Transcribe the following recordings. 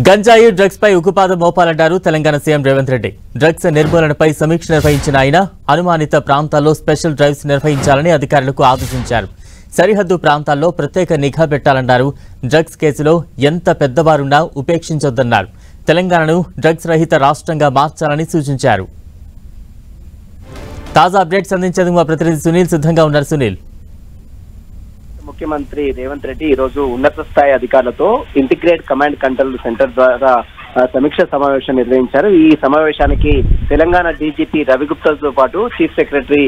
గంజాయి డ్రగ్స్ పై ఉక్కుపాదం మోపాలంటారు Telangana CM Revanth Reddy. Drugs నిర్మూలనపై సమీక్ష నిర్వహించిన ఆయన అనుమానిత ప్రాంతాల్లో స్పెషల్ డ్రైవ్స్ నిర్వహించాలని అధికారులకు ఆదేశించారు. సరిహద్దు ప్రాంతాల్లో ప్రత్యేక నిఘా పెట్టాలన్నారు. డ్రగ్స్ కేసులో ఎంత పెద్దవారున్నా ఉపేక్షించొద్దన్నారు. తెలంగాణను డ్రగ్స్ రహిత రాష్ట్రంగా మార్చాలని సూచించారు. తాజా అప్డేట్స్ అందించేందుకు మా ప్రతినిధి సునీల్ సిద్ధంగా ఉన్నారు. సునీల్, ముఖ్యమంత్రి రేవంత్ రెడ్డి ఈ రోజు ఉన్నత స్థాయి అధికారులతో ఇంటిగ్రేట్ కమాండ్ కంట్రోల్ సెంటర్ ద్వారా సమీక్ష సమావేశం నిర్వహించారు. ఈ సమావేశానికి తెలంగాణ డీజీపీ రవిగుప్తాతో పాటు చీఫ్ సెక్రటరీ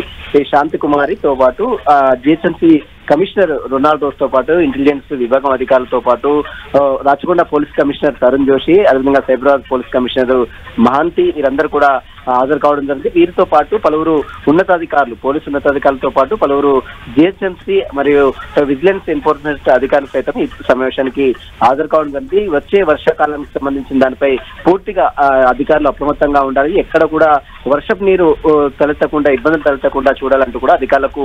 శాంతికుమారితో పాటు జిహెచ్ఎంసీ కమిషనర్ రొనాల్డోస్ తో పాటు ఇంటెలిజెన్స్ విభాగం అధికారులతో పాటు రాచకొండ పోలీస్ కమిషనర్ తరుణ్ జోషి, అదేవిధంగా సైబరాబాద్ పోలీస్ కమిషనర్ మహాంతి వీరందరూ కూడా హాజరు కావడం జరిగింది. వీరితో పాటు పలువురు ఉన్నతాధికారులు, పోలీసు ఉన్నతాధికారులతో పాటు పలువురు జిహెచ్ఎంసీ మరియు విజిలెన్స్ ఎన్ఫోర్స్మెంట్ అధికారులు సైతం ఈ సమావేశానికి హాజరు కావడం జరిగింది. వచ్చే వర్షాకాలానికి సంబంధించిన దానిపై పూర్తిగా అధికారులు అప్రమత్తంగా ఉండాలి. ఎక్కడ కూడా వర్షపు నీరు తలెత్తకుండా, ఇబ్బందులు తలెత్తకుండా చూడాలంటూ కూడా అధికారులకు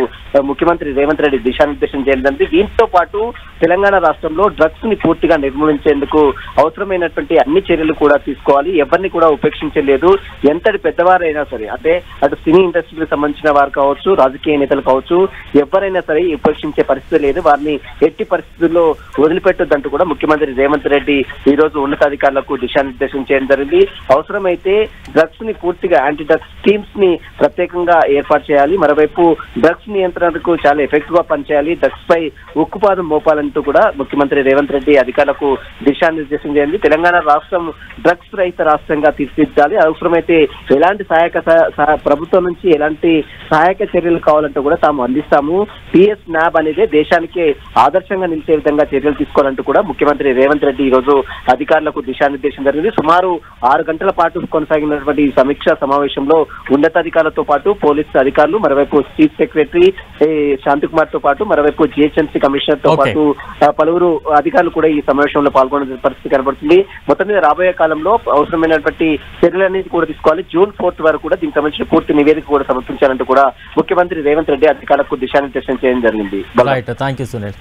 ముఖ్యమంత్రి రేవంత్ రెడ్డి దిశానిర్దేశం చేయడం జరిగింది. దీంతో పాటు తెలంగాణ రాష్ట్రంలో డ్రగ్స్ ని పూర్తిగా నిర్మూలించేందుకు అవసరమైనటువంటి అన్ని చర్యలు కూడా తీసుకోవాలి. ఎవరిని కూడా ఉపేక్షించలేదు. ఎంతటి పెద్దవారైనా సరే, అంటే అటు సినీ ఇండస్ట్రీకి సంబంధించిన వారు కావచ్చు, రాజకీయ నేతలు కావచ్చు, ఎవరైనా సరే ఉపేక్షించే పరిస్థితి లేదు. వారిని ఎట్టి పరిస్థితుల్లో వదిలిపెట్టొద్దంటూ కూడా ముఖ్యమంత్రి రేవంత్ రెడ్డి ఈ రోజు ఉన్నతాధికారులకు దిశానిర్దేశం చేయడం జరిగింది. అవసరమైతే డ్రగ్స్ ని పూర్తిగా యాంటీ డ్రగ్స్ టీమ్స్ ని ప్రత్యేకంగా ఏర్పాటు చేయాలి. మరోవైపు డ్రగ్స్ నియంత్రణకు చాలా ఎఫెక్టివ్ గా పనిచేయాలి. డ్రగ్స్ పై ఉక్కుపాదం మోపాలంటూ కూడా ముఖ్యమంత్రి రేవంత్ రెడ్డి అధికారులకు దిశానిర్దేశం చేయండి. తెలంగాణ రాష్ట్రం డ్రగ్స్ రహిత రాష్ట్రంగా తీర్చిదిద్దాలి. అవసరమైతే ఎలాంటి ప్రభుత్వం నుంచి ఎలాంటి సహాయక చర్యలు కావాలంటూ కూడా తాము అందిస్తాము. పిఎస్ న్యాబ్ అనేది దేశానికి ఆదర్శంగా నిలిచే విధంగా చర్యలు తీసుకోవాలంటూ కూడా ముఖ్యమంత్రి రేవంత్ రెడ్డి ఈ రోజు అధికారులకు దిశానిర్దేశం జరిగింది. సుమారు 6 గంటల పాటు కొనసాగినటువంటి ఈ సమీక్షా సమావేశంలో ఉన్నతాధికారులతో పాటు పోలీసు అధికారులు, మరోవైపు చీఫ్ సెక్రటరీ శాంతికుమార్ తో పాటు మరోవైపు జిహెచ్ఎంసీ కమిషనర్ తో పాటు పలువురు అధికారులు కూడా ఈ సమావేశంలో పాల్గొనే పరిస్థితి కనబడుతుంది. మొత్తం మీద రాబోయే కాలంలో అవసరమైనటువంటి చర్యలనేది కూడా తీసుకోవాలి. జూన్ 4 వరకు కూడా దీనికి సంబంధించిన పూర్తి నివేదిక కూడా సమర్పించాలంటూ కూడా ముఖ్యమంత్రి రేవంత్ రెడ్డి అధికారులకు దిశానిర్దేశం చేయడం జరిగింది. థాంక్యూ సునీల్.